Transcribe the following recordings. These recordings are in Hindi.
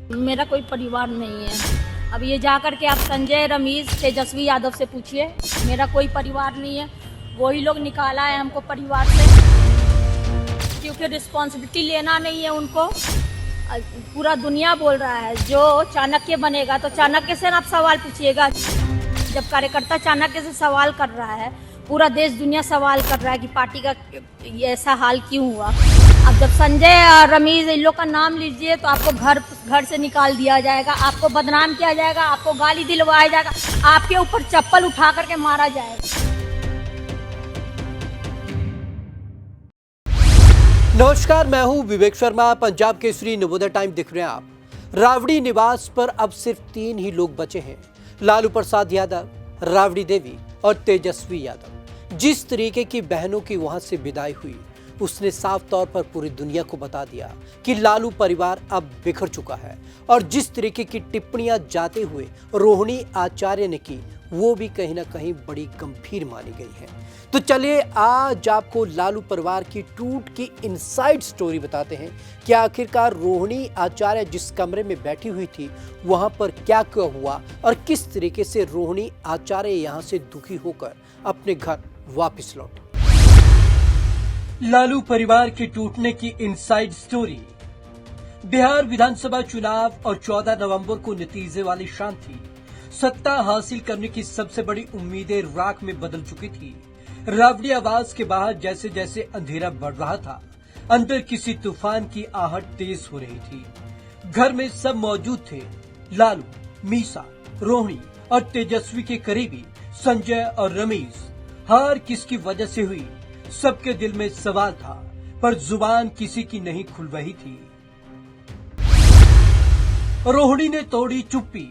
मेरा कोई परिवार नहीं है। अब ये जाकर के आप संजय, रमेश, तेजस्वी यादव से पूछिए, मेरा कोई परिवार नहीं है। वही लोग निकाला है हमको परिवार से, क्योंकि रिस्पॉन्सिबिलिटी लेना नहीं है उनको। पूरा दुनिया बोल रहा है जो चाणक्य बनेगा तो चाणक्य से आप सवाल पूछिएगा। जब कार्यकर्ता चाणक्य से सवाल कर रहा है, पूरा देश दुनिया सवाल कर रहा है कि पार्टी का ऐसा हाल क्यों हुआ। अब जब संजय और रमेश इन लोग का नाम लीजिए तो आपको घर से निकाल दिया जाएगा, आपको बदनाम किया जाएगा, आपको गाली दिलवाया जाएगा, आपके ऊपर चप्पल उठा करके मारा जाएगा। नमस्कार, मैं हूं विवेक शर्मा। पंजाब केसरी नवोदय टाइम दिख रहे हैं आप। रावड़ी निवास पर अब सिर्फ 3 ही लोग बचे हैं, लालू प्रसाद यादव, रावड़ी देवी और तेजस्वी यादव। जिस तरीके की बहनों की वहां से विदाई हुई, उसने साफ तौर पर पूरी दुनिया को बता दिया कि लालू परिवार अब बिखर चुका है। और जिस तरीके की टिप्पणियां जाते हुए रोहिणी आचार्य ने की, वो भी कहीं ना कहीं बड़ी गंभीर मानी गई है। तो चलिए आज आपको लालू परिवार की टूट की इनसाइड स्टोरी बताते हैं कि आखिरकार रोहिणी आचार्य जिस कमरे में बैठी हुई थी, वहां पर क्या क्या हुआ और किस तरीके से रोहिणी आचार्य यहां से दुखी होकर अपने घर वापस लौटी। लालू परिवार के टूटने की इनसाइड स्टोरी। बिहार विधानसभा चुनाव और 14 नवंबर को नतीजे वाली शांति, सत्ता हासिल करने की सबसे बड़ी उम्मीदें राख में बदल चुकी थी। रावड़ी आवास के बाहर जैसे जैसे अंधेरा बढ़ रहा था, अंदर किसी तूफान की आहट तेज हो रही थी। घर में सब मौजूद थे, लालू, मीसा, रोहिणी और तेजस्वी के करीबी संजय और रमेश। हार किसकी वजह से हुई, सबके दिल में सवाल था, पर जुबान किसी की नहीं खुल रही थी। रोहिणी ने तोड़ी चुप्पी।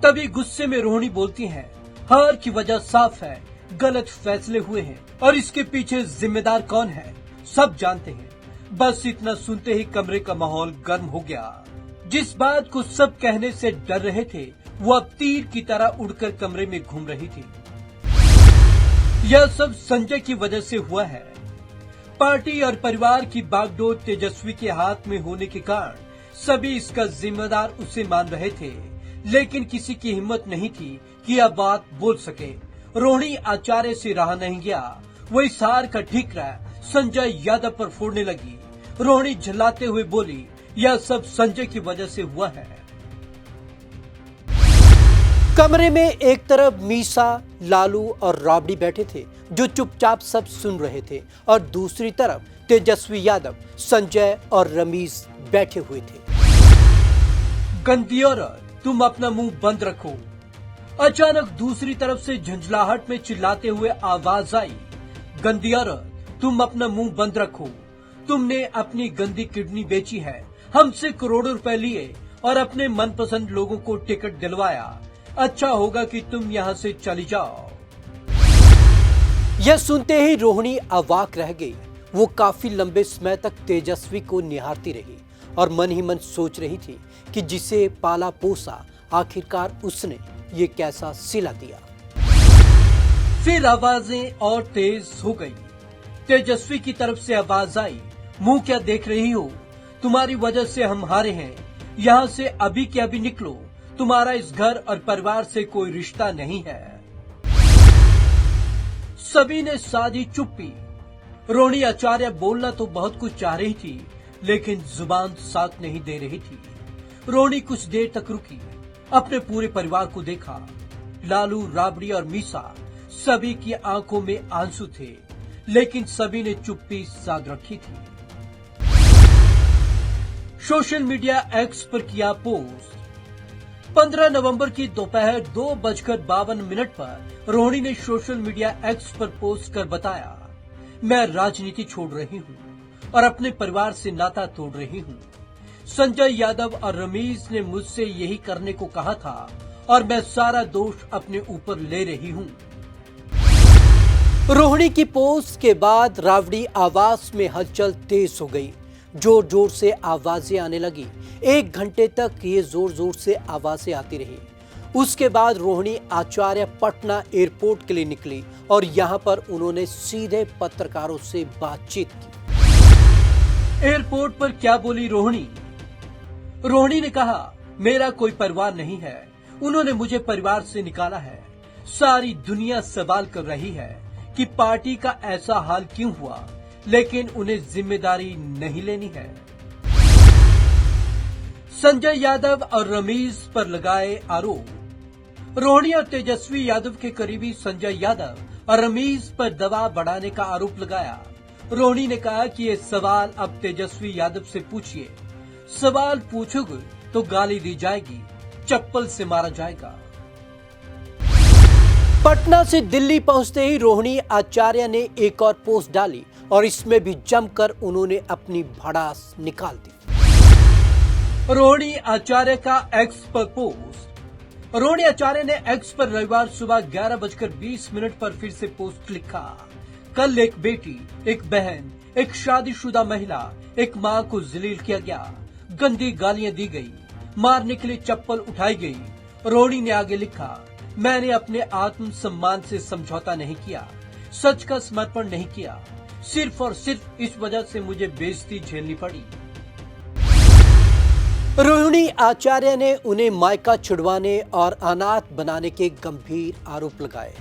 तभी गुस्से में रोहिणी बोलती हैं, हार की वजह साफ है, गलत फैसले हुए हैं और इसके पीछे जिम्मेदार कौन है सब जानते हैं। बस इतना सुनते ही कमरे का माहौल गर्म हो गया। जिस बात को सब कहने से डर रहे थे, वो अब तीर की तरह उड़कर कमरे में घूम रही थी। यह सब संजय की वजह से हुआ है। पार्टी और परिवार की बागडोर तेजस्वी के हाथ में होने के कारण सभी इसका जिम्मेदार उसे मान रहे थे, लेकिन किसी की हिम्मत नहीं थी कि यह बात बोल सके। रोहिणी आचार्य से रहा नहीं गया, वो इस हार का ठीकरा संजय यादव पर फोड़ने लगी। रोहिणी झल्लाते हुए बोली, यह सब संजय की वजह से हुआ है। कमरे में एक तरफ मीसा, लालू और राबड़ी बैठे थे जो चुपचाप सब सुन रहे थे, और दूसरी तरफ तेजस्वी यादव, संजय और रमेश बैठे हुए थे। गंदी औरत, तुम अपना मुंह बंद रखो। अचानक दूसरी तरफ से झंझलाहट में चिल्लाते हुए आवाज आई, गंदी औरत, तुम अपना मुंह बंद रखो। तुमने अपनी गंदी किडनी बेची है, हमसे करोड़ों रुपए लिए और अपने मनपसंद लोगों को टिकट दिलवाया। अच्छा होगा कि तुम यहाँ से चली जाओ। यह सुनते ही रोहिणी अवाक रह गई। वो काफी लंबे समय तक तेजस्वी को निहारती रही और मन ही मन सोच रही थी कि जिसे पाला पोसा, आखिरकार उसने ये कैसा सिला दिया। फिर आवाजें और तेज हो गई। तेजस्वी की तरफ से आवाज आई, मुंह क्या देख रही हो, तुम्हारी वजह से हम हारे हैं, यहाँ से अभी के अभी निकलो, तुम्हारा इस घर और परिवार से कोई रिश्ता नहीं है। सभी ने साधी चुप्पी। रोहिणी आचार्य बोलना तो बहुत कुछ चाह रही थी, लेकिन जुबान साथ नहीं दे रही थी। रोहिणी कुछ देर तक रुकी, अपने पूरे परिवार को देखा। लालू, राबड़ी और मीसा, सभी की आंखों में आंसू थे, लेकिन सभी ने चुप्पी साध रखी थी। सोशल मीडिया एक्स पर किया पोस्ट। 15 नवंबर की दोपहर 2:52 पर रोहिणी ने सोशल मीडिया एक्स पर पोस्ट कर बताया, मैं राजनीति छोड़ रही हूँ और अपने परिवार से नाता तोड़ रही हूँ। संजय यादव और रमेश ने मुझसे यही करने को कहा था और मैं सारा दोष अपने ऊपर ले रही हूँ। रोहिणी की पोस्ट के बाद रावड़ी आवास में हलचल तेज हो गई। जोर जोर से आवाजें आने लगी। 1 घंटे तक ये जोर जोर से आवाजें आती रही। उसके बाद रोहिणी आचार्य पटना एयरपोर्ट के लिए निकली और यहाँ पर उन्होंने सीधे पत्रकारों से बातचीत की। एयरपोर्ट पर क्या बोली रोहिणी? रोहिणी ने कहा, मेरा कोई परिवार नहीं है, उन्होंने मुझे परिवार से निकाला है। सारी दुनिया सवाल कर रही है कि पार्टी का ऐसा हाल क्यों हुआ, लेकिन उन्हें जिम्मेदारी नहीं लेनी है। संजय यादव और रमीज पर लगाए आरोप। रोहिणी और तेजस्वी यादव के करीबी संजय यादव और रमीज पर दबाव बढ़ाने का आरोप लगाया। रोहिणी ने कहा कि ये सवाल अब तेजस्वी यादव से पूछिए, सवाल पूछोगे तो गाली दी जाएगी, चप्पल से मारा जाएगा। पटना से दिल्ली पहुंचते ही रोहिणी आचार्य ने एक और पोस्ट डाली और इसमें भी जमकर उन्होंने अपनी भड़ास निकाल दी। रोहिणी आचार्य का एक्स पर पोस्ट। रोहिणी आचार्य ने एक्स पर रविवार सुबह 11:20 पर फिर से पोस्ट लिखा। कल एक बेटी, एक बहन, एक शादीशुदा महिला, एक मां को जलील किया गया, गंदी गालियां दी गई, मारने के लिए चप्पल उठाई गई। रोहिणी ने आगे लिखा, मैंने अपने आत्म सम्मान से समझौता नहीं किया, सच का समर्पण नहीं किया, सिर्फ और सिर्फ इस वजह से मुझे बेइज्जती झेलनी पड़ी। रोहिणी आचार्य ने उन्हें मायका छुड़वाने और अनाथ बनाने के गंभीर आरोप लगाए।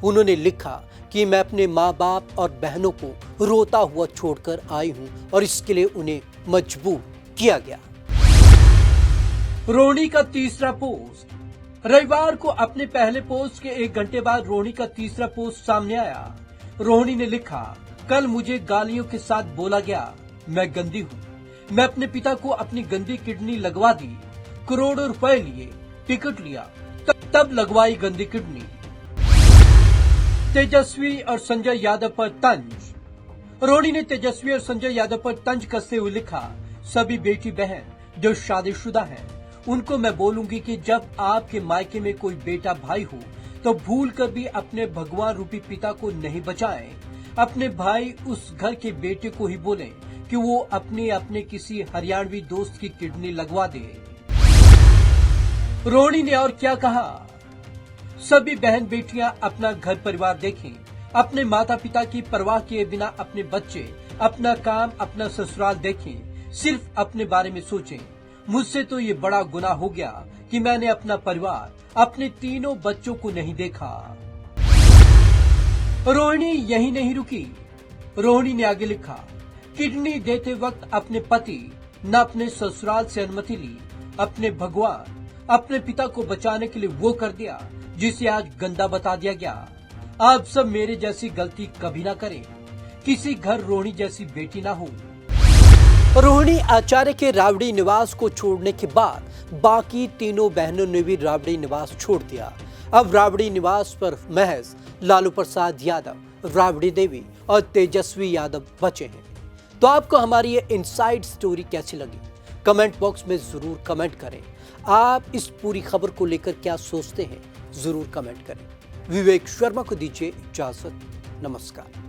उन्होंने लिखा कि मैं अपने माँ बाप और बहनों को रोता हुआ छोड़कर आई हूँ और इसके लिए उन्हें मजबूर किया गया। रोहिणी का तीसरा पोस्ट। रविवार को अपने पहले पोस्ट के 1 घंटे बाद रोहिणी का तीसरा पोस्ट सामने आया। रोहिणी ने लिखा, कल मुझे गालियों के साथ बोला गया, मैं गंदी हूँ। मैं अपने पिता को अपनी गंदी किडनी लगवा दी, करोड़ों रुपए लिए, टिकट लिया, तब लगवाई गंदी किडनी। तेजस्वी और संजय यादव पर तंज। रोहिणी ने तेजस्वी और संजय यादव पर तंज कसते हुए लिखा, सभी बेटी बहन जो शादीशुदा हैं, उनको मैं बोलूंगी कि जब आपके मायके में कोई बेटा भाई हो तो भूल कर भी अपने भगवान रूपी पिता को नहीं बचाएं। अपने भाई उस घर के बेटे को ही बोलें कि वो अपने किसी हरियाणवी दोस्त की किडनी लगवा दे। रोहिणी ने और क्या कहा, सभी बहन बेटियां अपना घर परिवार देखें, अपने माता पिता की परवाह किए बिना अपने बच्चे, अपना काम, अपना ससुराल देखें, सिर्फ अपने बारे में सोचें। मुझसे तो ये बड़ा गुनाह हो गया कि मैंने अपना परिवार, अपने तीनों बच्चों को नहीं देखा। रोहिणी यही नहीं रुकी। रोहिणी ने आगे लिखा, किडनी देते वक्त अपने पति न अपने ससुराल से अनुमति ली, अपने भगवान, अपने पिता को बचाने के लिए वो कर दिया जिसे आज गंदा बता दिया गया। आप सब मेरे जैसी गलती कभी ना करें, किसी घर रोहिणी जैसी बेटी ना हो। रोहिणी आचार्य के राबड़ी निवास को छोड़ने के बाद बाकी तीनों बहनों ने भी राबड़ी निवास छोड़ दिया। अब राबड़ी निवास पर महज लालू प्रसाद यादव, राबड़ी देवी और तेजस्वी यादव बचे हैं। तो आपको हमारी ये इनसाइड स्टोरी कैसी लगी, कमेंट बॉक्स में जरूर कमेंट करें। आप इस पूरी खबर को लेकर क्या सोचते हैं, जरूर कमेंट करें। विवेक शर्मा को दीजिए इजाजत। नमस्कार।